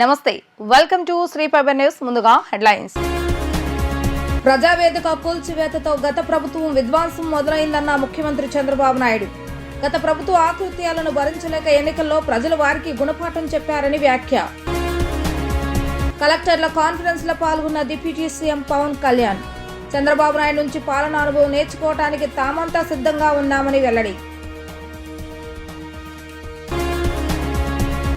నమస్తే, welcome to Shri fibre news. ముందుగా headlines. ప్రజావేదిక కూల్చివేతతో గత ప్రభుత్వం విధ్వంసం మొదలైందన్న ముఖ్యమంత్రి చంద్రబాబు నాయుడు. గత ప్రభుత్వ ఆకృత్యాలను భరించలేక ఎన్నికల్లో ప్రజలు వారికి గుణపాఠం చెప్పారని వ్యాఖ్య. కలెక్టర్ల కాన్ఫరెన్స్ లో పాల్గొన్న డిప్యూటీ సీఎం పవన్ కళ్యాణ్. చంద్రబాబు నాయుడు నుంచి పాలనా అనుభవం నేర్చుకోవడానికి తామంతా సిద్ధంగా ఉన్నామని వెల్లడి.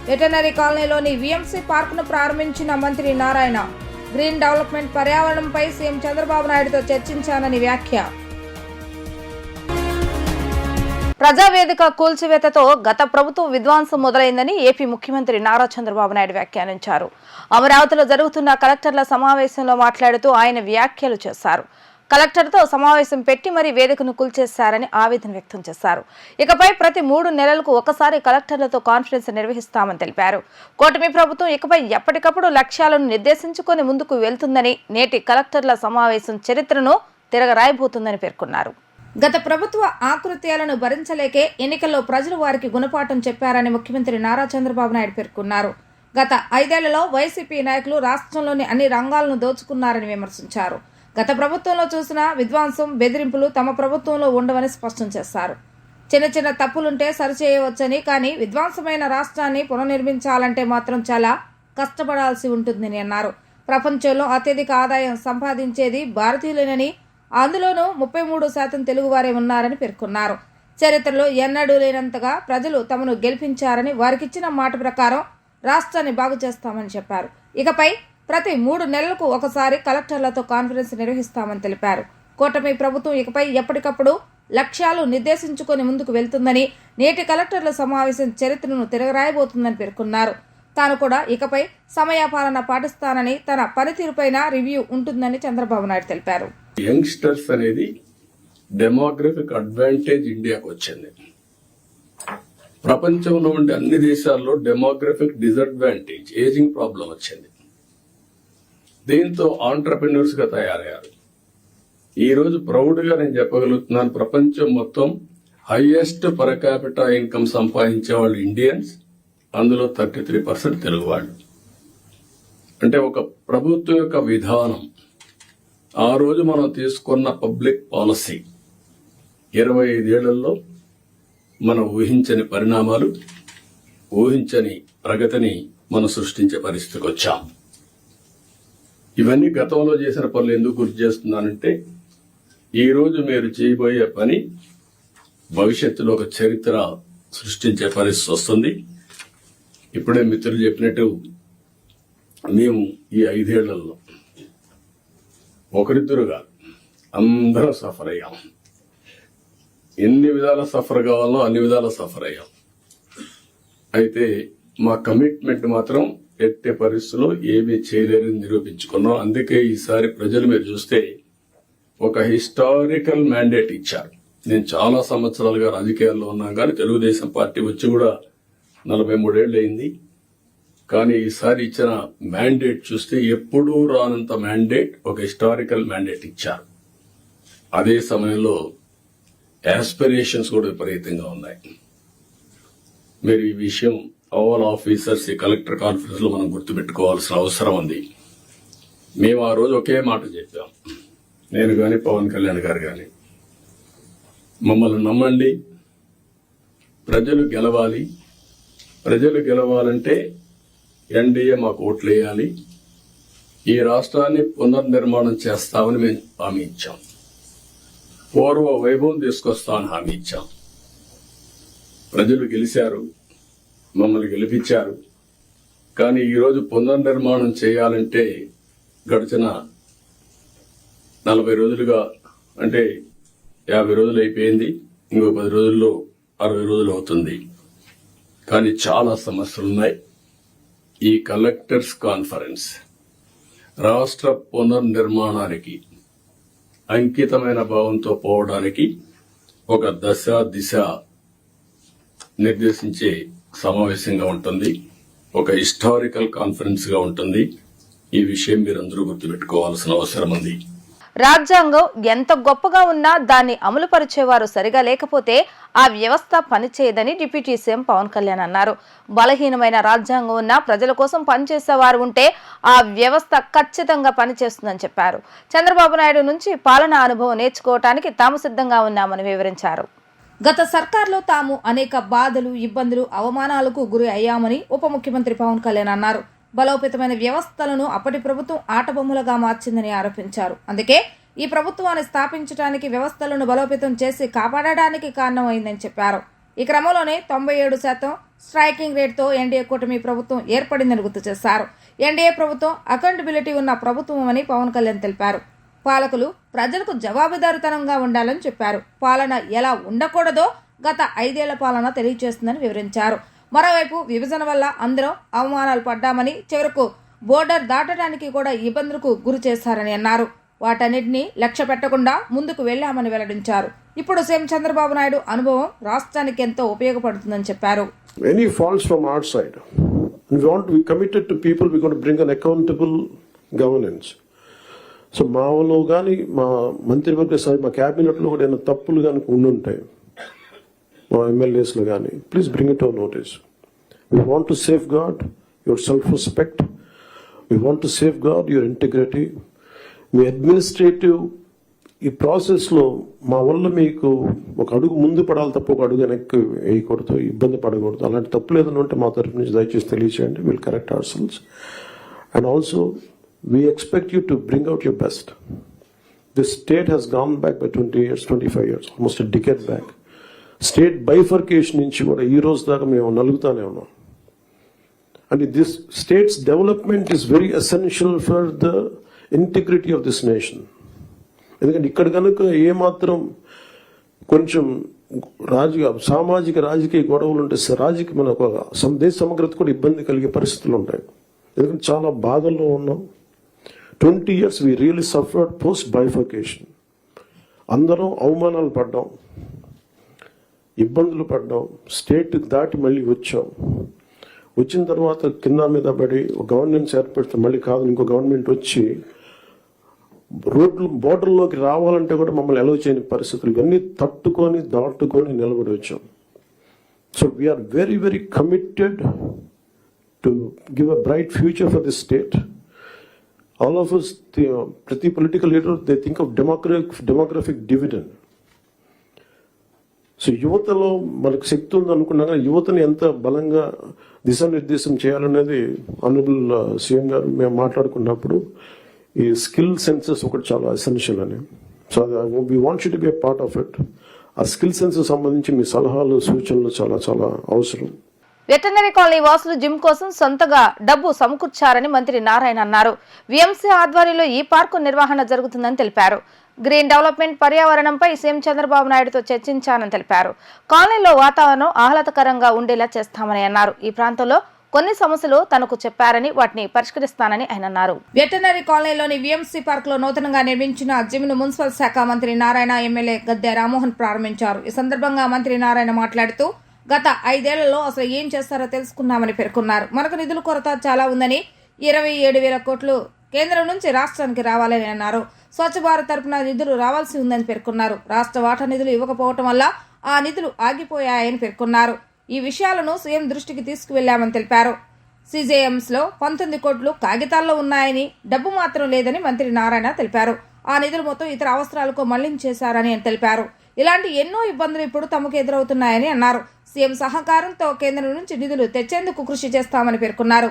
వెటర్నరీ కాలనీలోని విఎంసీ పార్కును ప్రారంభించిన మంత్రి నారాయణ. గ్రీన్ డెవలప్మెంట్ పర్యావరణంపై సీఎం చంద్రబాబు నాయుడుతో చర్చించానని వ్యాఖ్య. ప్రజావేదిక కూల్చివేతతో గత ప్రభుత్వం విధ్వంసం మొదలైందని ఏపీ ముఖ్యమంత్రి నారా చంద్రబాబు నాయుడు వ్యాఖ్యానించారు. అమరావతిలో జరుగుతున్న కలెక్టర్ల సమావేశంలో మాట్లాడుతూ ఆయన వ్యాఖ్యలు చేశారు. కలెక్టర్తో సమావేశం పెట్టి మరీ వేదికను కూల్చేశారని ఆవేదన వ్యక్తం చేశారు. ఇకపై ప్రతి 3 నెలలకు ఒకసారి కలెక్టర్లతో కాన్ఫరెన్స్ నిర్వహిస్తామని తెలిపారు. కూటమి ప్రభుత్వం ఇకపై ఎప్పటికప్పుడు లక్ష్యాలను నిర్దేశించుకొని ముందుకు వెళ్తుందని, నేటి కలెక్టర్ల సమావేశం చరిత్రను తిరగరాయబోతుందని పేర్కొన్నారు. గత ప్రభుత్వ ఆకృత్యాలను భరించలేకే ఎన్నికల్లో ప్రజలు వారికి గుణపాఠం చెప్పారని ముఖ్యమంత్రి నారా చంద్రబాబు నాయుడు పేర్కొన్నారు. గత 5 ఏళ్లలో వైసీపీ నాయకులు రాష్ట్రంలోని అన్ని రంగాలను దోచుకున్నారని విమర్శించారు. గత ప్రభుత్వంలో చూసిన విధ్వంసం, బెదిరింపులు తమ ప్రభుత్వంలో ఉండవని స్పష్టం చేశారు. చిన్న చిన్న తప్పులుంటే సరిచేయవచ్చని, కానీ విధ్వంసమైన రాష్ట్రాన్ని పునర్నిర్మించాలంటే మాత్రం చాలా కష్టపడాల్సి ఉంటుందని అన్నారు. ప్రపంచంలో అత్యధిక ఆదాయం సంపాదించేది భారతీయులేనని, అందులోనూ 33% తెలుగువారే ఉన్నారని పేర్కొన్నారు. చరిత్రలో ఎన్నడూ లేనంతగా ప్రజలు తమను గెలిపించారని, వారికిచ్చిన మాట ప్రకారం రాష్ట్రాన్ని బాగు చేస్తామని చెప్పారు. ఇకపై ప్రతి 3 నెలలకు ఒకసారి కలెక్టర్లతో కాన్ఫరెన్స్ నిర్వహిస్తామని తెలిపారు. కూటమి ప్రభుత్వం ఇకపై ఎప్పటికప్పుడు లక్ష్యాలు నిర్దేశించుకొని ముందుకు వెళ్తుందని, నేటి కలెక్టర్ల సమావేశం చరిత్రను తిరగరాయబోతుందని పేర్కొన్నారు. తాను కూడా ఇకపై సమయపాలన పాటిస్తానని, తన పనితీరుపైన రివ్యూ ఉంటుందని చంద్రబాబు నాయుడు తెలిపారు. యంగ్స్టర్స్ అనేది డెమోగ్రఫిక్ అడ్వాంటేజ్ ఇండియాకు వచ్చింది. ప్రపంచంలో ఉండే అన్ని దేశాల్లో డెమోగ్రఫిక్ డిసడ్వాంటేజ్, ఏజింగ్ ప్రాబ్లం వచ్చింది. దీంతో ఆంటర్ప్రెన్యూర్స్ గా తయారయ్యారు. ఈ రోజు ప్రౌడ్ గా నేను చెప్పగలుగుతున్నాను, ప్రపంచం మొత్తం హైయెస్ట్ పర్ క్యాపిటల్ ఇన్కమ్ సంపాదించే వాళ్ళు ఇండియన్స్, అందులో 33% తెలుగు వాళ్ళు. అంటే ఒక ప్రభుత్వం యొక్క విధానం, ఆ రోజు మనం తీసుకున్న పబ్లిక్ పాలసీ 25 ఏళ్లలో మనం ఊహించని పరిణామాలు, ఊహించని ప్రగతిని మనం సృష్టించే పరిస్థితికి వచ్చాం. ఇవన్నీ గతంలో చేసిన పనులు ఎందుకు గుర్తు చేస్తున్నానంటే, ఈ రోజు మీరు చేయబోయే పని భవిష్యత్తులో ఒక చరిత్ర సృష్టించే పరిస్థితి వస్తుంది. ఇప్పుడే మిత్రులు చెప్పినట్టు మేము ఈ 5 ఏళ్లలో ఒకరిద్దరుగా అందరం సఫర్ అయ్యాం. ఎన్ని విధాల సఫర్ కావాలో అన్ని విధాల సఫర్ అయ్యాం. అయితే మా కమిట్మెంట్ మాత్రం ఎట్టే పరిస్థితుల్లో ఏమీ చేయలేరని నిరూపించుకున్నాం. అందుకే ఈసారి ప్రజలు మీరు చూస్తే ఒక హిస్టారికల్ మ్యాండేట్ ఇచ్చారు. నేను చాలా సంవత్సరాలుగా రాజకీయాల్లో ఉన్నాను, కానీ తెలుగుదేశం పార్టీ వచ్చి కూడా 43 ఏళ్ళు అయింది. కానీ ఈసారి ఇచ్చిన మ్యాండేట్ చూస్తే ఎప్పుడూ రానంత మ్యాండేట్, ఒక హిస్టారికల్ మ్యాండేట్ ఇచ్చారు. అదే సమయంలో యాస్పిరేషన్స్ కూడా విపరీతంగా ఉన్నాయి. మీరు ఈ విషయం ఆల్ ఆఫీసర్స్ ఈ కలెక్టర్ కాన్ఫరెన్స్ లో మనం గుర్తుపెట్టుకోవాల్సిన అవసరం ఉంది. మేము ఆ రోజు ఒకే మాట చెప్పాం, నేను గాని పవన్ కళ్యాణ్ గారు గాని, మమ్మల్ని నమ్మండి, ప్రజలు గెలవాలి. ప్రజలు గెలవాలంటే ఎన్డీఏ మాకు ఓట్లు వేయాలి. ఈ రాష్ట్రాన్ని పునర్నిర్మాణం చేస్తామని మేము హామీ ఇచ్చాం. పూర్వ వైభవం తీసుకొస్తామని హామీ ఇచ్చాం. ప్రజలు గెలిచారు, మమ్మల్ని గెలిపించారు. కానీ ఈరోజు పునర్నిర్మాణం చేయాలంటే గడిచిన 40 రోజులుగా, అంటే 50 రోజులు అయిపోయింది, ఇంకో 10 రోజుల్లో 60 రోజులు అవుతుంది. కానీ చాలా సమస్యలున్నాయి. ఈ కలెక్టర్స్ కాన్ఫరెన్స్ రాష్ట్ర పునర్నిర్మాణానికి అంకితమైన భావంతో పోవడానికి ఒక దశ దిశ నిర్దేశించే సమావేశంగా ఉంటుంది. ఒక హిస్టారికల్ కాన్ఫరెన్స్ గా ఉంటుంది. ఈ విషయం మీరందరూ గుర్తుపెట్టుకోవాల్సిన అవసరం ఉంది. రాజ్యాంగం ఎంత గొప్పగా ఉన్నా దాన్ని అమలు పరిచేవారు సరిగా లేకపోతే ఆ వ్యవస్థ పనిచేయదని డిప్యూటీ సీఎం పవన్ కళ్యాణ్ అన్నారు. బలహీనమైన రాజ్యాంగం ఉన్న ప్రజల కోసం పనిచేసేవారు ఉంటే ఆ వ్యవస్థ ఖచ్చితంగా పనిచేస్తుందని చెప్పారు. చంద్రబాబు నాయుడు నుంచి పాలనా అనుభవం నేర్చుకోవటానికి తాము సిద్ధంగా ఉన్నామని వివరించారు. గత సర్కార్లో తాము అనేక బాధలు, ఇబ్బందులు, అవమానాలకు గురి అయ్యామని ఉప ముఖ్యమంత్రి పవన్ కళ్యాణ్ అన్నారు. బలోపేతమైన వ్యవస్థలను అప్పటి ప్రభుత్వం ఆటబొమ్మలుగా మార్చిందని ఆరోపించారు. అందుకే ఈ ప్రభుత్వాన్ని స్థాపించడానికి వ్యవస్థలను బలోపేతం చేసి కాపాడడానికి కారణమైందని చెప్పారు. ఈ క్రమంలోనే 97% స్ట్రైకింగ్ రేట్తో ఎన్డీఏ కూటమి ప్రభుత్వం ఏర్పడిందని గుర్తు చేశారు. ఎన్డీఏ ప్రభుత్వం అకౌంటబిలిటీ ఉన్న ప్రభుత్వం అని పవన్ కళ్యాణ్ తెలిపారు. పాలకులు ప్రజలకు జవాబుదారీతనంగా ఉండాలని చెప్పారు. పాలన ఎలా ఉండకూడదో గత 5 ఏళ్ల పాలన తెలియజేస్తుందని వివరించారు. మరోవైపు విభజన వల్ల అందరం అవమానాలు పడ్డామని, చివరకు బోర్డర్ దాటడానికి కూడా ఇబ్బందులకు గురి చేశారని అన్నారు. వాటన్నిటినీ లక్ష్య పెట్టకుండా ముందుకు వెళ్లామని వెల్లడించారు. ఇప్పుడు సీఎం చంద్రబాబు నాయుడు అనుభవం రాష్ట్రానికి ఎంతో ఉపయోగపడుతుందని చెప్పారు. Any faults from our side, we want to be committed to people. We're going to bring an accountable governance. So మాలో కానీ మా మంత్రివర్గ సభ, మా క్యాబినెట్లో కూడా ఏమైనా తప్పులు కానీ ఉండుంటాయి, మా ఎమ్మెల్యేస్లో కానీ, please bring it our notice. We want to safeguard your self respect. We want to safeguard your integrity. మీ అడ్మినిస్ట్రేటివ్ ఈ ప్రాసెస్లో మా వల్ల మీకు ఒక అడుగు ముందు పడాలి తప్ప ఒక అడుగు వెనక్కి వేయకూడదు, ఇబ్బంది పడకూడదు. అలాంటి తప్పులు ఏదైనా ఉంటే మా తరఫు నుంచి దయచేసి తెలియచేయండి. Will correct our cells. And also we expect you to bring out your best. This state has gone back by 20 years, 25 years, almost a decade back. State bifurcation నుంచి కూడా ఈ రోజు దాకా మేము నలుగుతానే ఉన్నాం. And this state's development is very essential for the integrity of this nation. ఎందుకంటే ఇక్కడ కనుక ఏమాత్రం కొంచెం సామాజిక రాజకీయ గొడవలు ఉంటే మన దేశ సమగ్రత కూడా ఇబ్బంది కలిగే పరిస్థితులు ఉంటాయి. ఎందుకంటే చాలా బాధల్లో ఉన్నాం. 20 years we really suffered post bifurcation. అందరం అవమానాలు పడ్డాం, ఇబ్బందులు పడ్డాం, స్టేట్ దాటి మళ్ళీ వచ్చాం. వచ్చిన తర్వాత కింద మీద పడి ఒక గవర్నెన్స్ ఏర్పడితే మళ్ళీ కాదు ఇంకో గవర్నమెంట్ వచ్చి రోడ్లు బోర్డర్లోకి రావాలంటే కూడా మమ్మల్ని అలౌ చేయని పరిస్థితులు, ఇవన్నీ తట్టుకొని దాటుకొని నిలబడి వచ్చాం. So we are very very committed to give a bright future for this state. All of us, ప్రతి political leader, they think of demographic dividend. So యువతలో మనకు శక్తి ఉంది అనుకున్నా కానీ యువతని ఎంత బలంగా దిశానిర్దేశం చేయాలనేది ఆనరబుల్ సీఎం గారు మేము మాట్లాడుకున్నప్పుడు ఈ స్కిల్ సెన్సెస్ ఒకటి చాలా ఎసెన్షియల్ అని. So we want you to be a part of it. ఆ స్కిల్ సెన్సెస్ సంబంధించి మీ సలహాలు, సూచనలు చాలా చాలా అవసరం. వెటర్నరీ కాలనీ వాసులు జిమ్ కోసం సొంతగా డబ్బు సమకూర్చారని మంత్రి నారాయణ అన్నారు. విఎంసీ ఆధ్వర్యంలో ఈ పార్కు నిర్వహణ జరుగుతుందని తెలిపారు. గ్రీన్ డెవలప్మెంట్, పర్యావరణంపై సీఎం చంద్రబాబు నాయుడుతో చర్చించానని తెలిపారు. కాలనీలో వాతావరణం ఆహ్లాదకరంగా ఉండేలా చేస్తామని అన్నారు. ఈ ప్రాంతంలో కొన్ని సమస్యలు తనకు చెప్పారని వాటిని పరిష్కరిస్తానని ఆయన అన్నారు. వెటర్నరీ కాలనీలోని విఎంసీ పార్క్ లో నూతనంగా నిర్మించిన జిమ్ ను మున్సిపల్ శాఖ మంత్రి నారాయణ, ఎమ్మెల్యే గద్దె రామ్మోహన్ ప్రారంభించారు. ఈ సందర్భంగా మంత్రి నారాయణ మాట్లాడుతూ గత 5 ఏళ్లలో అసలు ఏం చేస్తారో తెలుసుకున్నామని పేర్కొన్నారు. మనకు నిధుల కొరత చాలా ఉందని, 27,000 కోట్లు కేంద్రం నుంచి రాష్ట్రానికి రావాలని అన్నారు. స్వచ్ఛ భారత్ తరపున నిధులు రావాల్సి ఉందని పేర్కొన్నారు. రాష్ట్ర వాటా నిధులు ఇవ్వకపోవటం వల్ల ఆ నిధులు ఆగిపోయాయని పేర్కొన్నారు. ఈ విషయాలను సీఎం దృష్టికి తీసుకువెళ్లామని తెలిపారు. సిజేఎంస్ లో 19 కోట్లు కాగితాల్లో ఉన్నాయని, డబ్బు మాత్రం లేదని మంత్రి నారాయణ తెలిపారు. ఆ నిధులు మొత్తం ఇతర అవసరాలకు మళ్లించేశారని తెలిపారు. ఇలాంటి ఎన్నో ఇబ్బందులు ఇప్పుడు తమకు ఎదురవుతున్నాయని అన్నారు. సీఎం సహకారంతో కేంద్రం నుంచి నిధులు తెచ్చేందుకు కృషి చేస్తామని పేర్కొన్నారు.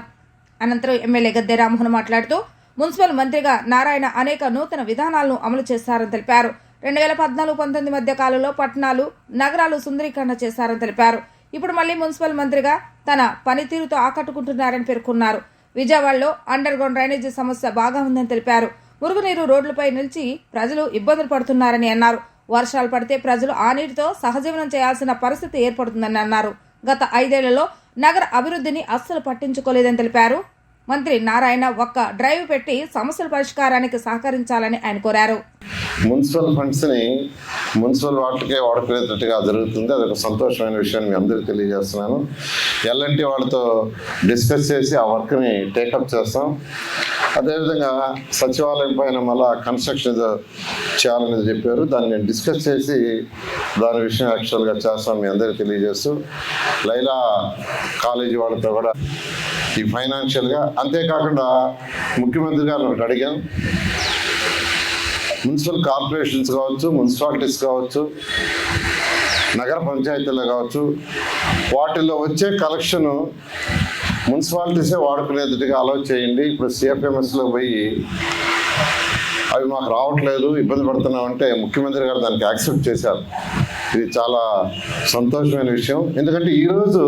అనంతరం ఎమ్మెల్యే గద్దె రామ్మోహన్ మాట్లాడుతూ మున్సిపల్ మంత్రిగా నారాయణ అనేక నూతన విధానాలను అమలు చేశారని తెలిపారు. 2014-19 మధ్య కాలంలో పట్టణాలు, నగరాలు సుందరీకరణ చేశారని తెలిపారు. ఇప్పుడు మళ్లీ మున్సిపల్ మంత్రిగా తన పనితీరుతో ఆకట్టుకుంటున్నారని పేర్కొన్నారు. విజయవాడలో అండర్ గ్రౌండ్ డ్రైనేజీ సమస్య బాగా ఉందని తెలిపారు. మురుగునీరు రోడ్లపై నిలిచి ప్రజలు ఇబ్బందులు పడుతున్నారని అన్నారు. వర్షాలు పడితే ప్రజలు ఆ నీటితో సహజీవనం చేయాల్సిన పరిస్థితి ఏర్పడుతుందని అన్నారు. గత 5 ఏళ్లలో నగర అభివృద్ధిని అస్సలు పట్టించుకోలేదని తెలిపారు. మంత్రి నారాయణ ఒక్క డ్రైవ్ పెట్టి సమస్యల పరిష్కారానికి సహకరించాలని ఆయన కోరారు. మున్సిపల్ ఫండ్స్ని మున్సిపల్ వాటికే వాడుకునేటట్టుగా జరుగుతుంది. అదొక సంతోషమైన విషయాన్ని మీ అందరికీ తెలియజేస్తున్నాను. ఎల్ఎన్టీ వాళ్ళతో డిస్కస్ చేసి ఆ వర్క్ని టేకప్ చేస్తాం. అదేవిధంగా సచివాలయం పైన మళ్ళా కన్స్ట్రక్షన్ చేయాలనేది చెప్పారు. దాన్ని నేను డిస్కస్ చేసి దాని విషయం యాక్చువల్గా చేస్తాం మీ అందరికీ తెలియజేస్తూ, లైలా కాలేజీ వాళ్ళతో కూడా ఈ ఫైనాన్షియల్గా, అంతేకాకుండా ముఖ్యమంత్రి గారిని ఒకటి అడిగాం, మున్సిపల్ కార్పొరేషన్స్ కావచ్చు, మున్సిపాలిటీస్ కావచ్చు, నగర పంచాయతీలు కావచ్చు, వాటిల్లో వచ్చే కలెక్షను మున్సిపాలిటీసే వాడుకునేట్టుగా అలౌ చేయండి. ఇప్పుడు సిఎఫ్ఎంఎస్లో పోయి అవి మాకు రావట్లేదు, ఇబ్బంది పడుతున్నామంటే ముఖ్యమంత్రి గారు దానికి యాక్సెప్ట్ చేశారు. ఇది చాలా సంతోషమైన విషయం. ఎందుకంటే ఈరోజు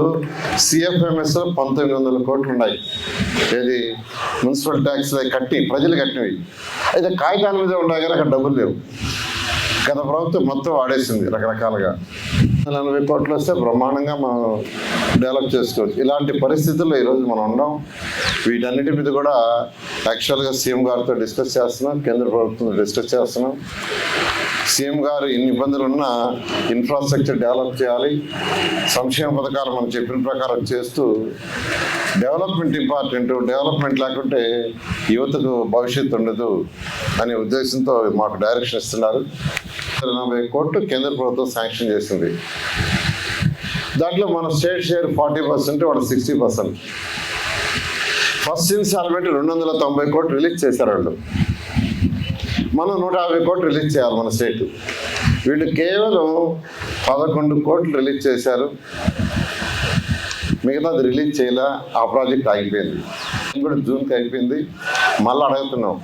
సిఎఫ్ఎంఎస్లో 1900 కోట్లు ఉన్నాయి. ఏది మున్సిపల్ ట్యాక్స్ కట్టి ప్రజలు కట్టినవి. అయితే కాగితాల మీద ఉన్నాయి కానీ అక్కడ డబ్బులు లేవు. గత ప్రభుత్వం మొత్తం వాడేసింది రకరకాలుగా. 40 కోట్లు వస్తే బ్రహ్మాండంగా మనం డెవలప్ చేసుకోవచ్చు. ఇలాంటి పరిస్థితుల్లో ఈరోజు మనం ఉన్నాం. వీటన్నిటి మీద కూడా యాక్చువల్గా సీఎం గారితో డిస్కస్ చేస్తున్నాం, కేంద్ర ప్రభుత్వంతో డిస్కస్ చేస్తున్నాం. సీఎం గారు ఇన్ని ఇబ్బందులు ఉన్నా ఇన్ఫ్రాస్ట్రక్చర్ డెవలప్ చేయాలి, సంక్షేమ పథకాలు మనం చెప్పిన ప్రకారం చేస్తూ, డెవలప్మెంట్ ఇంపార్టెంట్, డెవలప్మెంట్ లేకుంటే యువతకు భవిష్యత్తు ఉండదు అనే ఉద్దేశంతో మాకు డైరెక్షన్ ఇస్తున్నారు. 40 కోట్లు కేంద్ర ప్రభుత్వం శాంక్షన్ చేసింది. దాంట్లో మన స్టేట్ షేర్ 40%, వాళ్ళు 60%. ఫస్ట్ ఇన్స్టాల్మెంట్ 290 కోట్లు రిలీజ్ చేశారు వాళ్ళు. మనం 150 కోట్లు రిలీజ్ చేయాలి మన స్టేట్. వీళ్ళు కేవలం 11 కోట్లు రిలీజ్ చేశారు, మిగతాది రిలీజ్ చేయలే. ఆ ప్రాజెక్ట్ ఆగిపోయింది. కూడా జూన్కి అయిపోయింది. మళ్ళీ అడుగుతున్నాం,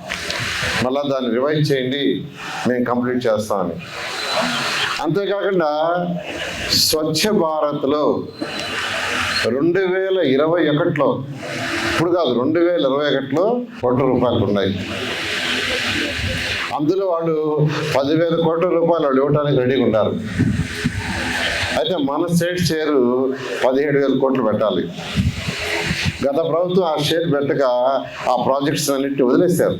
మళ్ళీ దాన్ని రివైజ్ చేయండి, మేము కంప్లీట్ చేస్తామని. అంతేకాకుండా స్వచ్ఛ భారత్లో 2021లో, ఇప్పుడు కాదు 2021లో కోట్ల రూపాయలు ఉన్నాయి. అందులో వాళ్ళు 10,000 కోట్ల రూపాయలు వాళ్ళు ఇవ్వడానికి రెడీగా ఉన్నారు. అయితే మన స్టేట్ షేరు 17,000 కోట్లు పెట్టాలి. గత ప్రభుత్వం ఆ షేర్ పెట్టక ఆ ప్రాజెక్ట్స్ అన్నింటినీ వదిలేశారు.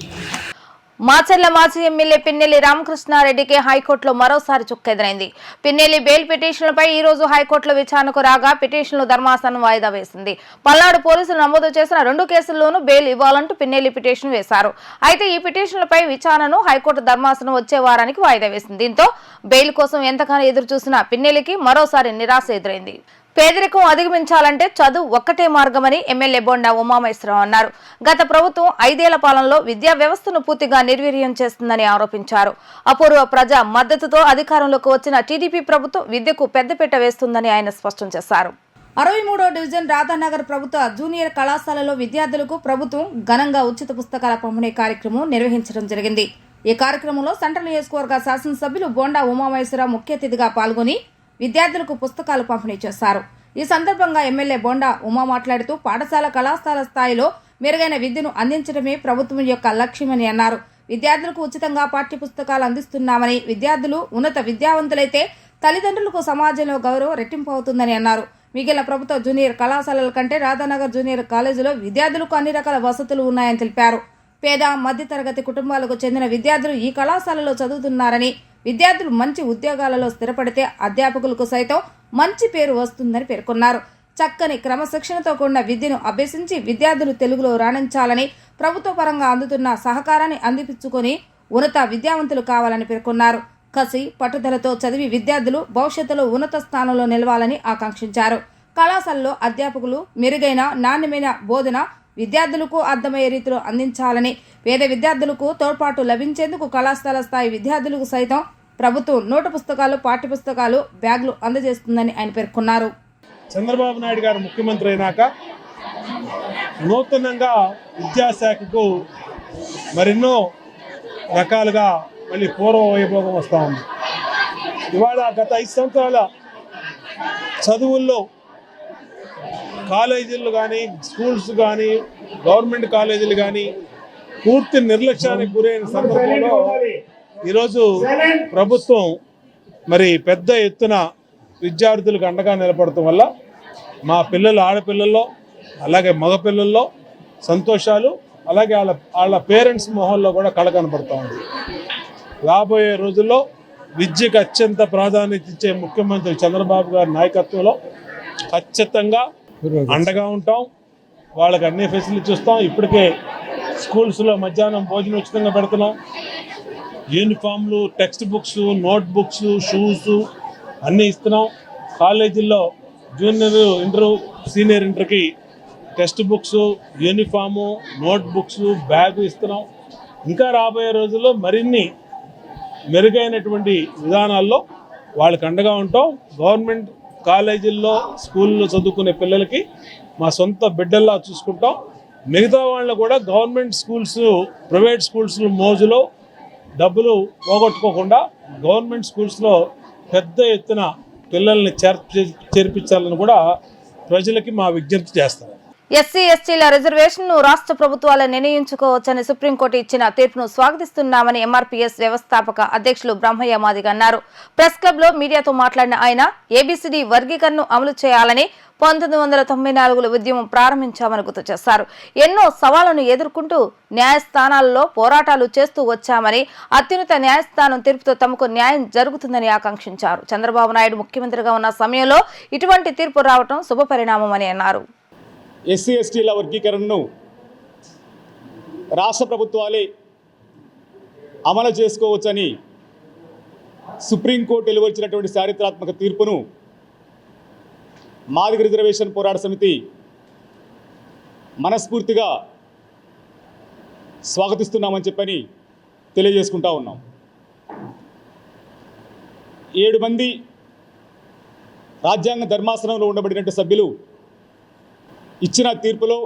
మాచర్ల మాజీ ఎమ్మెల్యే పిన్నెల్లి రామకృష్ణారెడ్డికి హైకోర్టులో మరోసారి చుక్కెదురైంది. పిన్నెల్లి బెయిల్ పిటిషన్లపై ఈ రోజు హైకోర్టులో విచారణకు రాగా పిటిషన్లు ధర్మాసనం వాయిదా వేసింది. పల్నాడు పోలీసులు నమోదు చేసిన 2 కేసుల్లోనూ బెయిల్ ఇవ్వాలంటూ పిన్నెల్లి పిటిషన్ వేశారు. అయితే ఈ పిటిషన్లపై విచారణను హైకోర్టు ధర్మాసనం వచ్చే వారానికి వాయిదా వేసింది. దీంతో బెయిల్ కోసం ఎంతగానో ఎదురు చూసిన పిన్నెల్లికి మరోసారి నిరాశ ఎదురైంది. పేదరికం అధిగమించాలంటే చదువు ఒక్కటే మార్గమని ఎమ్మెల్యే బొండా ఉమామహేశ్వరరావు అన్నారు. గత ప్రభుత్వం 5 ఏళ్ల పాలనలో విద్యా వ్యవస్థను పూర్తిగా నిర్వీర్యం చేస్తుందని ఆరోపించారు. అపూర్వ ప్రజా మద్దతుతో అధికారంలోకి వచ్చిన టీడీపీ ప్రభుత్వం విద్యకు పెద్దపీట వేస్తుందని ఆయన స్పష్టం చేశారు. 63వ డివిజన్ రాధానగర్ ప్రభుత్వ జూనియర్ కళాశాలలో విద్యార్థులకు ప్రభుత్వం ఘనంగా ఉచిత పుస్తకాల పంపిణీ కార్యక్రమం నిర్వహించడం జరిగింది. ఈ కార్యక్రమంలో సెంట్రల్ నియోజకవర్గ శాసనసభ్యులు బొండా ఉమామహేశ్వరరావు ముఖ్య అతిథిగా పాల్గొని విద్యార్థులకు పుస్తకాలు పంపిణీ చేశారు. ఈ సందర్భంగా ఎమ్మెల్యే బొండా ఉమా మాట్లాడుతూ పాఠశాల కళాశాల స్థాయిలో మెరుగైన విద్యను అందించడమే ప్రభుత్వం యొక్క లక్ష్యమని అన్నారు. విద్యార్థులకు ఉచితంగా పాఠ్య పుస్తకాలు అందిస్తున్నామని, విద్యార్థులు ఉన్నత విద్యావంతులైతే తల్లిదండ్రులకు సమాజంలో గౌరవం రెట్టింపు అవుతుందని అన్నారు. మిగిలిన ప్రభుత్వ జూనియర్ కళాశాలల కంటే రాధానగర్ జూనియర్ కాలేజీలో విద్యార్థులకు అన్ని రకాల వసతులు ఉన్నాయని తెలిపారు. పేద మధ్యతరగతి కుటుంబాలకు చెందిన విద్యార్థులు ఈ కళాశాలలో చదువుతున్నారని, విద్యార్థులు మంచి ఉద్యోగాలలో స్థిరపడితే అధ్యాపకులకు సైతం మంచి పేరు వస్తుందని పేర్కొన్నారు. చక్కని క్రమశిక్షణతో కూడిన విద్యను అభ్యసించి విద్యార్థులు తెలుగులో రాణించాలని, ప్రభుత్వ పరంగా అందుతున్న సహకారాన్ని అందిపుచ్చుకొని ఉన్నత విద్యావంతులు కావాలని పేర్కొన్నారు. కసి పట్టుదలతో చదివి విద్యార్థులు భవిష్యత్తులో ఉన్నత స్థానంలో నిలవాలని ఆకాంక్షించారు. కళాశాలలో అధ్యాపకులు మెరుగైన నాణ్యమైన బోధన విద్యార్థులకు అర్థమయ్యే రీతిలో అందించాలని, పేద విద్యార్థులకు తోడ్పాటు లభించేందుకు కళాశాల స్థాయి విద్యార్థులకు సైతం ప్రభుత్వం నోటు పుస్తకాలు, పాఠ్య పుస్తకాలు, బ్యాగులు అందజేస్తుందని ఆయన పేర్కొన్నారు. చంద్రబాబు నాయుడు గారు ముఖ్యమంత్రి అయినాక నూతనంగా విద్యాశాఖకు మరెన్నో రకాలుగా మళ్ళీ పూర్వ వైభోగం వస్తూ ఉంది. ఇవాళ గత 5 సంవత్సరాల చదువుల్లో కాలేజీలు కానీ, స్కూల్స్ కానీ, గవర్నమెంట్ కాలేజీలు కానీ పూర్తి నిర్లక్ష్యానికి గురైన సందర్భంలో ఈరోజు ప్రభుత్వం మరి పెద్ద ఎత్తున విద్యార్థులకు అండగా నిలబడటం వల్ల మా పిల్లలు, ఆడపిల్లల్లో అలాగే మగపిల్లల్లో సంతోషాలు, అలాగే వాళ్ళ పేరెంట్స్ మొహంలో కూడా కళ కనపడుతూ ఉంది. రాబోయే రోజుల్లో విద్యకు అత్యంత ప్రాధాన్యత ఇచ్చే ముఖ్యమంత్రి చంద్రబాబు గారి నాయకత్వంలో ఖచ్చితంగా అండగా ఉంటాం. వాళ్ళకి అన్ని ఫెసిలిటీస్ ఇస్తాం. ఇప్పటికే స్కూల్స్లో మధ్యాహ్నం భోజనం ఉచితంగా పెడుతున్నాం. యూనిఫామ్లు, text books, note books, shoes అన్నీ ఇస్తున్నాం. కాలేజీల్లో జూనియర్ ఇంటర్, సీనియర్ ఇంటర్కి text books, uniform, note books, bag ఇస్తున్నాం. ఇంకా రాబోయే రోజుల్లో మరిన్ని మెరుగైనటువంటి విధానాల్లో వాళ్ళకి అండగా ఉంటాం. గవర్నమెంట్ కాలేజీల్లో, స్కూల్లో చదువుకునే పిల్లలకి మా సొంత బిడ్డల్లా చూసుకుంటాం. మిగతా వాళ్ళు కూడా గవర్నమెంట్ స్కూల్స్, ప్రైవేట్ స్కూల్స్ మోజులో డబ్బులు పోగొట్టుకోకుండా గవర్నమెంట్ స్కూల్స్లో పెద్ద ఎత్తున పిల్లల్ని చేర్పించాలని కూడా ప్రజలకి మా విజ్ఞప్తి చేస్తారు. ఎస్సీ ఎస్టీల రిజర్వేషన్ను రాష్ట్ర ప్రభుత్వాలు నిర్ణయించుకోవచ్చని సుప్రీంకోర్టు ఇచ్చిన తీర్పును స్వాగతిస్తున్నామని ఎంఆర్పీఎస్ వ్యవస్థాపక అధ్యక్షులు బ్రహ్మయ్య మాదిగ అన్నారు. ప్రెస్ క్లబ్ లో మీడియాతో మాట్లాడిన ఆయన ఏబీసీడీ వర్గీకరణను అమలు చేయాలని 1994లో ఉద్యమం ప్రారంభించామని గుర్తు చేశారు. ఎన్నో సవాళ్లను ఎదుర్కొంటూ న్యాయస్థానాలలో పోరాటాలు చేస్తూ వచ్చామని, అత్యున్నత న్యాయస్థానం తీర్పుతో తమకు న్యాయం జరుగుతుందని ఆకాంక్షించారు. చంద్రబాబు నాయుడు ముఖ్యమంత్రిగా ఉన్న సమయంలో ఇటువంటి తీర్పు రావడం శుభపరిణామమని అన్నారు. ఎస్సీ ఎస్టీల వర్గీకరణను రాష్ట్ర ప్రభుత్వాలే అమలు చేసుకోవచ్చని సుప్రీంకోర్టు వెలువరించినటువంటి చారిత్రాత్మక తీర్పును మాదిగ రిజర్వేషన్ పోరాట సమితి మనస్ఫూర్తిగా స్వాగతిస్తున్నామని చెప్పని తెలియజేసుకుంటా ఉన్నాం. 7 మంది రాజ్యాంగ ధర్మాసనంలో ఉండబడినటువంటి సభ్యులు ఇచ్చిన తీర్పులో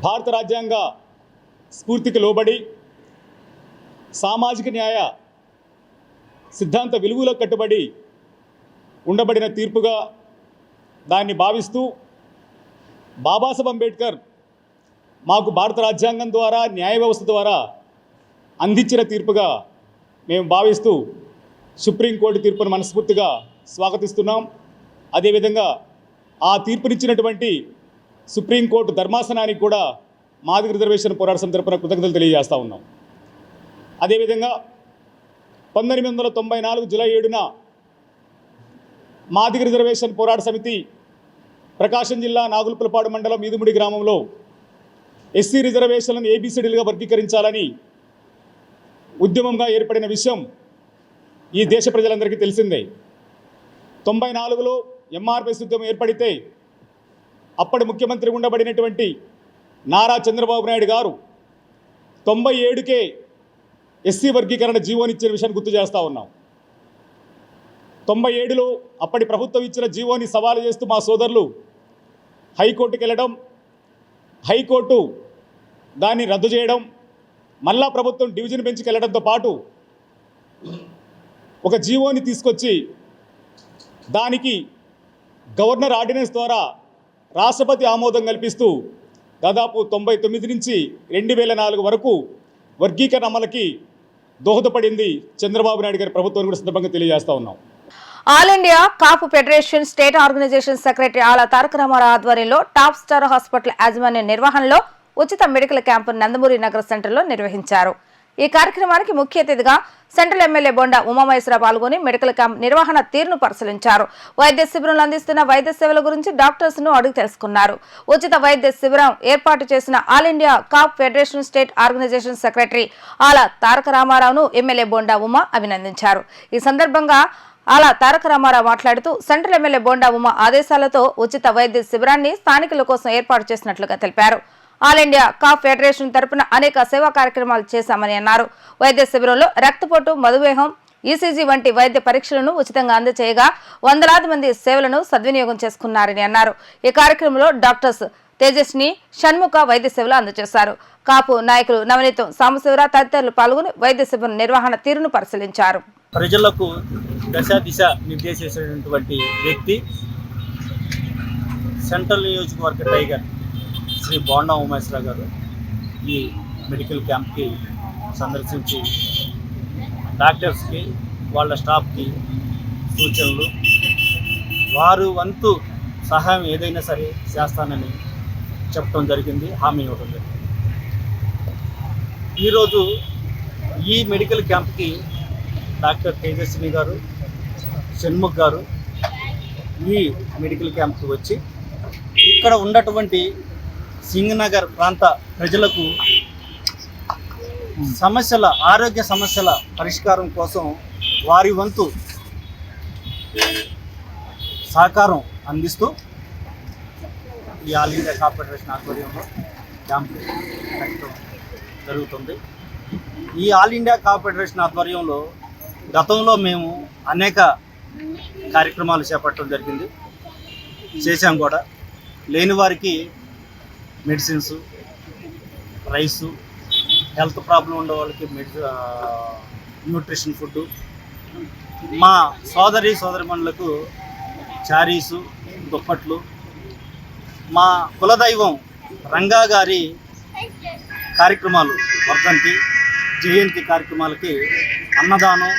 భారత రాజ్యాంగ స్ఫూర్తికి లోబడి సామాజిక న్యాయ సిద్ధాంత విలువలకు కట్టుబడి ఉండబడిన తీర్పుగా దాన్ని భావిస్తూ బాబాసాహెబ్ అంబేద్కర్ మాకు భారత రాజ్యాంగం ద్వారా, న్యాయ వ్యవస్థ ద్వారా అందించిన తీర్పుగా మేము భావిస్తూ సుప్రీంకోర్టు తీర్పును మనస్ఫూర్తిగా స్వాగతిస్తున్నాం. అదేవిధంగా ఆ తీర్పునిచ్చినటువంటి సుప్రీంకోర్టు ధర్మాసనానికి కూడా మాదిగ రిజర్వేషన్ పోరాట సమితి తరపున కృతజ్ఞతలు తెలియజేస్తూ ఉన్నాం. అదేవిధంగా 1994 జూలై 7న మాదిగ రిజర్వేషన్ పోరాట సమితి ప్రకాశం జిల్లా నాగులుపులపాడు మండలం మీదుముడి గ్రామంలో ఎస్సీ రిజర్వేషన్లను ఏబీసీడీలుగా వర్గీకరించాలని ఉద్యమంగా ఏర్పడిన విషయం ఈ దేశ ప్రజలందరికీ తెలిసిందే. 94లో ఎంఆర్పీఎస్ ఉద్యమం ఏర్పడితే అప్పటి ముఖ్యమంత్రి ఉండబడినటువంటి నారా చంద్రబాబు నాయుడు గారు 97కే ఎస్సీ వర్గీకరణ జీవోనిచ్చిన విషయాన్ని గుర్తు చేస్తూ ఉన్నాం. 97లో అప్పటి ప్రభుత్వం ఇచ్చిన జీవోని సవాలు చేస్తూ మా సోదరులు హైకోర్టుకి వెళ్ళడం, హైకోర్టు దాన్ని రద్దు చేయడం, మళ్ళా ప్రభుత్వం డివిజన్ బెంచ్కి వెళ్ళడంతో పాటు ఒక జీవోని తీసుకొచ్చి దానికి గవర్నర్ ఆర్డినెన్స్ ద్వారా రాష్ట్రపతి ఆమోదం కల్పిస్తూ దాదాపు 99 నుంచి 2004 వరకు వర్గీకరణ అమలుకి దోహదపడింది చంద్రబాబు నాయుడు గారి ప్రభుత్వాన్ని కూడా సందర్భంగా తెలియజేస్తా ఉన్నాం. ఆల్ ఇండియా కాపు federation state organisation secretary Ala తారక రామారావు ఆధ్వర్యంలో టాప్ స్టార్ హాస్పిటల్ యాజమాన్య నిర్వహణలో ఉచిత మెడికల్ క్యాంపు నందమూరి నగర సెంటర్లో నిర్వహించారు. ఈ కార్యక్రమానికి ముఖ్య అతిథిగా సెంట్రల్ ఎమ్మెల్యే బొండా ఉమామహేశ్వరరావు పాల్గొని మెడికల్ క్యాంప్ నిర్వహణ తీరును పరిశీలించారు. వైద్య శిబిరంలో అందిస్తున్న వైద్య సేవల గురించి డాక్టర్స్ ను అడిగి తెలుసుకున్నారు. ఉచిత వైద్య శిబిరం ఏర్పాటు చేసిన All India Cop Federation state organisation secretary Ala Taraka రామారావును ఎమ్మెల్యే బొండా ఉమా అభినందించారు. ఈ సందర్భంగా ఆల తారక రామారావు మాట్లాడుతూ సెంట్రల్ ఎమ్మెల్యే బొండా ఉమా ఆదేశాలతో ఉచిత వైద్య శిబిరాన్ని స్థానికుల కోసం ఏర్పాటు చేసినట్లుగా తెలిపారు. ఆల్ ఇండియా కాప్ ఫెడరేషన్ తరపున అనేక సేవా కార్యక్రమాలు చేశామని అన్నారు. వైద్య శిబిరంలో రక్తపోటు, మధుమేహం, ఈసీజీ వంటి వైద్య పరీక్షలను ఉచితంగా అందజేయగా వందలాది మంది సేవలను సద్వినియోగం చేసుకున్నారని అన్నారు. ఈ కార్యక్రమంలో డాక్టర్స్ తేజస్ని, షణ్ముఖ వైద్య సేవలు అందజేశారు. కాపు నాయకులు నవనీతం, సాంబశివరావు తదితరులు పాల్గొని వైద్య శిబిరం నిర్వహణ తీరును పరిశీలించారు. ప్రజలకు దిశ నిర్దేశించినటువంటి వ్యక్తి సెంట్రల్ నియోజకవర్గ టైగర్ శ్రీ బోండా ఉమేశ్వరరావు గారు ఈ మెడికల్ క్యాంప్కి సందర్శించి డాక్టర్స్కి, వాళ్ళ స్టాఫ్కి సూచనలు, వారు వంతు సహాయం ఏదైనా సరే చేస్తానని చెప్పడం జరిగింది, హామీ ఇవ్వడం జరిగింది. ఈరోజు ఈ మెడికల్ క్యాంప్కి డాక్టర్ తేజస్విని గారు, షణ్ముఖ్ గారు ఈ మెడికల్ క్యాంప్కి వచ్చి ఇక్కడ ఉన్నటువంటి సింగనగర్ ప్రాంత ప్రజలకు ఆరోగ్య సమస్యల పరిష్కారం కోసం వారి వంతు సహకారం అందిస్తూ ఈ ఆల్ ఇండియా కార్పొరేషన్ ఆధ్వర్యంలో క్యాంప్ పెట్టడం జరుగుతుంది. ఈ ఆల్ ఇండియా కార్పొరేషన్ ఆధ్వర్యంలో గతంలో మేము అనేక కార్యక్రమాలు చేపట్టడం జరిగింది, చేశాం కూడా. లేని వారికి మెడిసిన్స్, రైసు, హెల్త్ ప్రాబ్లం ఉండే వాళ్ళకి న్యూట్రిషన్ ఫుడ్, మా సోదరిమణులకు చారీసు, దుప్పట్లు, మా కులదైవం రంగా గారి కార్యక్రమాలు, వర్ధంతి, జయంతి కార్యక్రమాలకి అన్నదానం,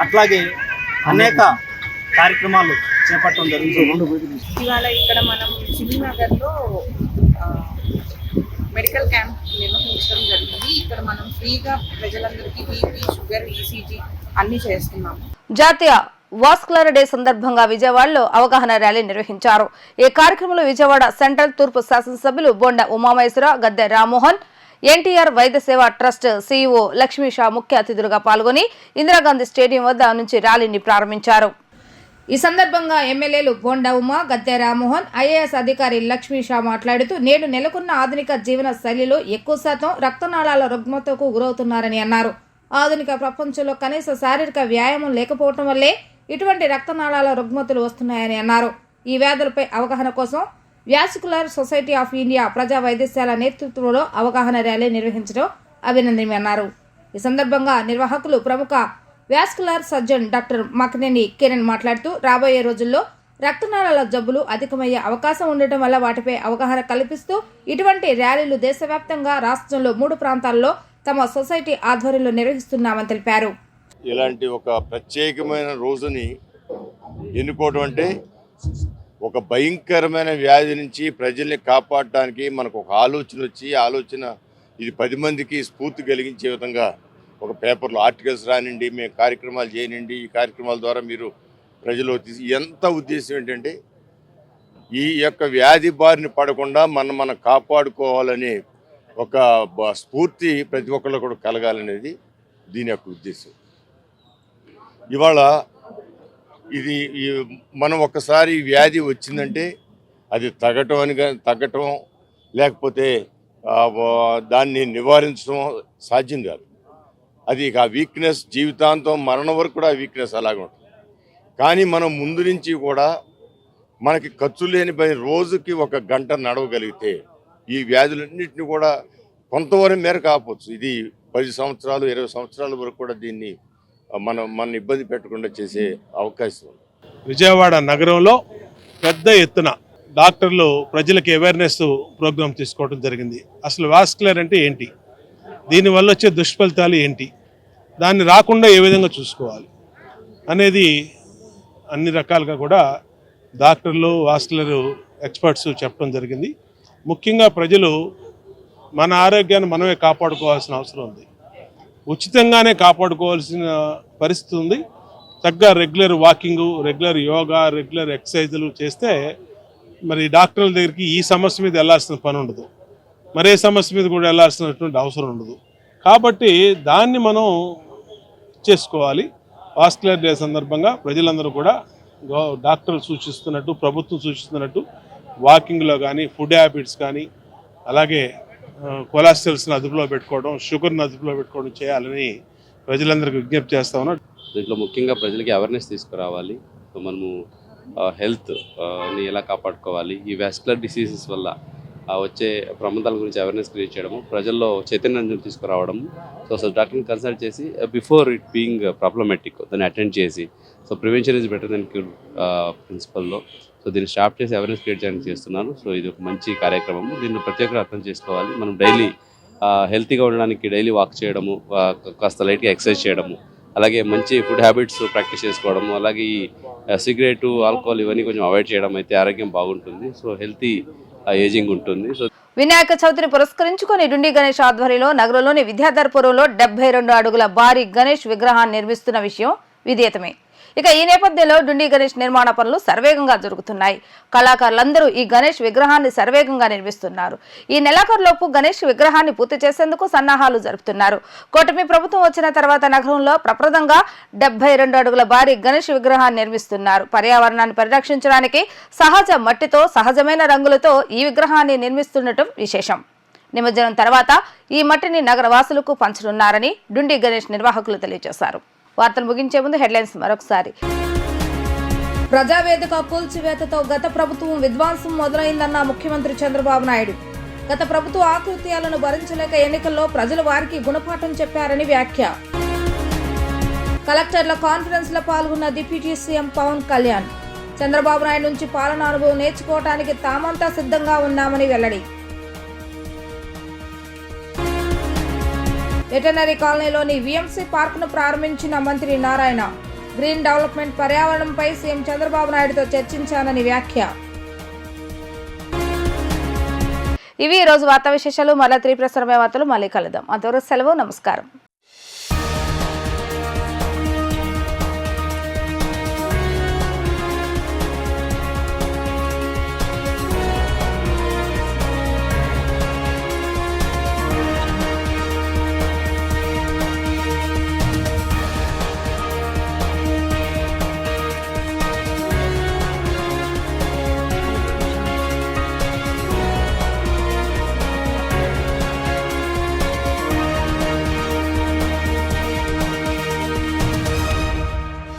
అట్లాగే అనేక కార్యక్రమాలు చేపట్టడం జరుగుతుంది. ఇవాళ ఇక్కడ మనం సింగనగర్లో మెడికల్ క్యాంప్ నిర్వహించడం జరిగింది. ఇక్కడ మనం ఫ్రీగా ప్రజలందరికీ బీపీ, షుగర్, ఈసీజీ అన్ని చేస్తున్నాము. జాతీయ వాస్కులర్ డే సందర్భంగా విజయవాడలో అవగాహన ర్యాలీ నిర్వహించారు. ఈ కార్యక్రమంలో విజయవాడ సెంట్రల్ తూర్పు శాసనసభ్యులు బొండ ఉమామహేశ్వర, గద్దె రామ్మోహన్, ఎన్టీఆర్ వైద్య సేవా ట్రస్ట్ సీఈఓ లక్ష్మీ షా ముఖ్య అతిథులుగా పాల్గొని ఇందిరాగాంధీ స్టేడియం వద్ద నుంచి ర్యాలీని ప్రారంభించారు. ఈ సందర్భంగా ఎమ్మెల్యేలు బొండ ఉమా, గద్దె రామ్మోహన్, ఐఏఎస్ అధికారి లక్ష్మీ షా మాట్లాడుతూ నేడు నెలకొన్న ఆధునిక జీవన శైలిలో ఎక్కువ శాతం రక్తనాళాల రుగ్మతకు గురవుతున్నారని అన్నారు. ఆధునిక ప్రపంచంలో కనీస శారీరక వ్యాయామం లేకపోవడం వల్లే ఇటువంటి రక్తనాళాల రుగ్మతలు వస్తున్నాయని అన్నారు. ఈ వ్యాధులపై అవగాహన కోసం వాస్కులర్ సొసైటీ ఆఫ్ ఇండియా ప్రజా వైద్యశాల నేతృత్వంలో అవగాహన ర్యాలీ నిర్వహించడం అభినందనీయమన్నారు. ఈ సందర్భంగా నిర్వాహకులు ప్రముఖ వాస్కులర్ సర్జన్ డాక్టర్ మకినేని కిరణ్ మాట్లాడుతూ రాబోయే రోజుల్లో రక్తనాళాల జబ్బులు అధికమయ్యే అవకాశం ఉండటం వల్ల వాటిపై అవగాహన కల్పిస్తూ ఇటువంటి ర్యాలీలు దేశవ్యాప్తంగా రాష్ట్రంలో 3 ప్రాంతాల్లో తమ సొసైటీ ఆధ్వర్యంలో నిర్వహిస్తున్నామని తెలిపారు. ఇలాంటి ఒక ప్రత్యేకమైన రోజుని ఎన్నుకోవడం అంటే ఒక భయంకరమైన వ్యాధి నుంచి ప్రజల్ని కాపాడటానికి మనకు ఒక ఆలోచన వచ్చి ఇది 10 మందికి స్ఫూర్తి కలిగించే విధంగా ఒక పేపర్లో ఆర్టికల్స్ రానివ్వండి, మేము కార్యక్రమాలు చేయనండి, ఈ కార్యక్రమాల ద్వారా మీరు ప్రజలు ఎంత ఉద్దేశం ఏంటంటే ఈ యొక్క వ్యాధి బారిన పడకుండా మనం కాపాడుకోవాలనే ఒక స్ఫూర్తి ప్రతి ఒక్కళ్ళు కూడా కలగాలనేది దీని యొక్క ఉద్దేశం. ఇవాళ ఇది మనం ఒకసారి వ్యాధి వచ్చిందంటే అది తగ్గటం లేకపోతే దాన్ని నివారించడం సాధ్యం కాదు. అది ఆ వీక్నెస్ జీవితాంతం మరణం వరకు కూడా వీక్నెస్ అలాగే ఉంటుంది. కానీ మనం ముందు నుంచి కూడా మనకి ఖర్చు లేని పని రోజుకి 1 గంట నడవగలిగితే ఈ వ్యాధులన్నింటినీ కూడా కొంతవరకు మేరకు ఆపవచ్చు. ఇది 10 సంవత్సరాలు 20 సంవత్సరాల వరకు కూడా దీన్ని మన ఇబ్బంది పెట్టకుండా చేసే అవకాశం ఉంది. విజయవాడ నగరంలో పెద్ద ఎత్తున డాక్టర్లు ప్రజలకు అవేర్నెస్ ప్రోగ్రామ్ తీసుకోవడం జరిగింది. అసలు వాస్కులర్ అంటే ఏంటి, దీనివల్ల వచ్చే దుష్ఫలితాలు ఏంటి, దాన్ని రాకుండా ఏ విధంగా చూసుకోవాలి అనేది అన్ని రకాలుగా కూడా డాక్టర్లు, వాస్కులర్ ఎక్స్పర్ట్స్ చెప్పడం జరిగింది. ముఖ్యంగా ప్రజలు మన ఆరోగ్యాన్ని మనమే కాపాడుకోవాల్సిన అవసరం ఉంది. ఉచితంగానే కాపాడుకోవాల్సిన పరిస్థితి ఉంది. చక్కగా regular walking, regular yoga, regular ఎక్సర్సైజులు చేస్తే మరి డాక్టర్ల దగ్గరికి ఈ సమస్య మీద వెళ్ళాల్సిన పని ఉండదు, మరే సమస్య మీద కూడా వెళ్ళాల్సినటువంటి అవసరం ఉండదు. కాబట్టి దాన్ని మనం చేసుకోవాలి. వాస్కులర్ డే సందర్భంగా ప్రజలందరూ కూడా డాక్టర్లు సూచిస్తున్నట్టు, ప్రభుత్వం సూచిస్తున్నట్టు వాకింగ్లో కానీ, ఫుడ్ హ్యాబిట్స్ కానీ, అలాగే కొలెస్ట్రాల్స్ని అదుపులో పెట్టుకోవడం, షుగర్ని అదుపులో పెట్టుకోవడం చేయాలని ప్రజలందరికీ విజ్ఞప్తి చేస్తా ఉన్నాం. దీంట్లో ముఖ్యంగా ప్రజలకి అవేర్నెస్ తీసుకురావాలి. సో మనము హెల్త్ని ఎలా కాపాడుకోవాలి, ఈ వాస్కులర్ డిసీజెస్ వల్ల వచ్చే ప్రమాదాల గురించి అవేర్నెస్ క్రియేట్ చేయడము, ప్రజల్లో చైతన్యం తీసుకురావడము. సో అసలు డాక్టర్ని కన్సల్ట్ చేసి బిఫోర్ ఇట్ బీయింగ్ ప్రాబ్లమాటిక్ దాన్ని అటెండ్ చేసి, so prevention is better than cure ప్రిన్సిపల్లో సో దీన్ని స్టార్ట్ చేసి అవేర్నెస్ క్రియేట్ చేయడానికి చేస్తున్నాను. సో ఇది ఒక మంచి కార్యక్రమం. దీన్ని ప్రతి ఒక్కరు అర్థం చేసుకోవాలి. మనం డైలీ హెల్తీగా ఉండడానికి డైలీ వాక్ చేయడము, కాస్త లైట్గా ఎక్సర్సైజ్ చేయడము, అలాగే మంచి ఫుడ్ హ్యాబిట్స్ ప్రాక్టీస్ చేసుకోవడము, అలాగే ఈ సిగరెట్, ఆల్కహాల్ ఇవన్నీ కొంచెం అవాయిడ్ చేయడం అయితే ఆరోగ్యం బాగుంటుంది. సో హెల్తీ ఏజింగ్ ఉంటుంది. సో వినాయక చవితిని పురస్కరించుకుని డుండి గణేష్ ఆధ్వర్యంలో నగరంలోని విద్యాధర్పురంలో 72 అడుగుల భారీ గణేష్ విగ్రహాన్ని నిర్మిస్తున్న విషయం విదితమే. ఇక ఈ నేపథ్యంలో డుండి గణేష్ నిర్మాణ పనులు శరవేగంగా జరుగుతున్నాయి. కళాకారులందరూ ఈ గణేష్ విగ్రహాన్ని శరవేగంగా నిర్మిస్తున్నారు. ఈ నెలాఖరులోపు గణేష్ విగ్రహాన్ని పూర్తి చేసేందుకు సన్నాహాలు జరుపుతున్నారు. కూటమి ప్రభుత్వం వచ్చిన తర్వాత నగరంలో ప్రప్రదంగా 72 అడుగుల భారీ గణేష్ విగ్రహాన్ని నిర్మిస్తున్నారు. పర్యావరణాన్ని పరిరక్షించడానికి సహజ మట్టితో సహజమైన రంగులతో ఈ విగ్రహాన్ని నిర్మిస్తుండటం విశేషం. నిమజ్జనం తర్వాత ఈ మట్టిని నగర వాసులకు పంచనున్నారని డుండి గణేష్ నిర్వాహకులు తెలియజేశారు. వార్తలు ముగించే ముందు హెడ్లైన్స్ మరొకసారి. ప్రజావేదిక కూల్చివేతతో గత ప్రభుత్వం విధ్వంసం మొదలైందన్న ముఖ్యమంత్రి చంద్రబాబు నాయుడు. గత ప్రభుత్వ ఆకృత్యాలను భరించలేక ఎన్నికల్లో ప్రజలు వారికి గుణపాఠం చెప్పారని వ్యాఖ్య. కలెక్టర్ల కాన్ఫరెన్స్ లో పాల్గొన్న డిప్యూటీ సీఎం పవన్ కళ్యాణ్. చంద్రబాబు నాయుడు నుంచి పాలనా అనుభవం నేర్చుకోవడానికి తామంతా సిద్ధంగా ఉన్నామని వెల్లడి. వెటర్నరీ కాలనీలోని విఎంసీ పార్కును ప్రారంభించిన మంత్రి నారాయణ. గ్రీన్ డెవలప్మెంట్ పర్యావరణంపై సీఎం చంద్రబాబు నాయుడుతో చర్చించానని వ్యాఖ్య. ఇవి ఈ రోజు వార్తా విశేషాలు. మరలా 3 ప్రసారమే వార్తలు మళ్ళీ కలుద్దాం. అంతవరకు సెలవు. నమస్కారం.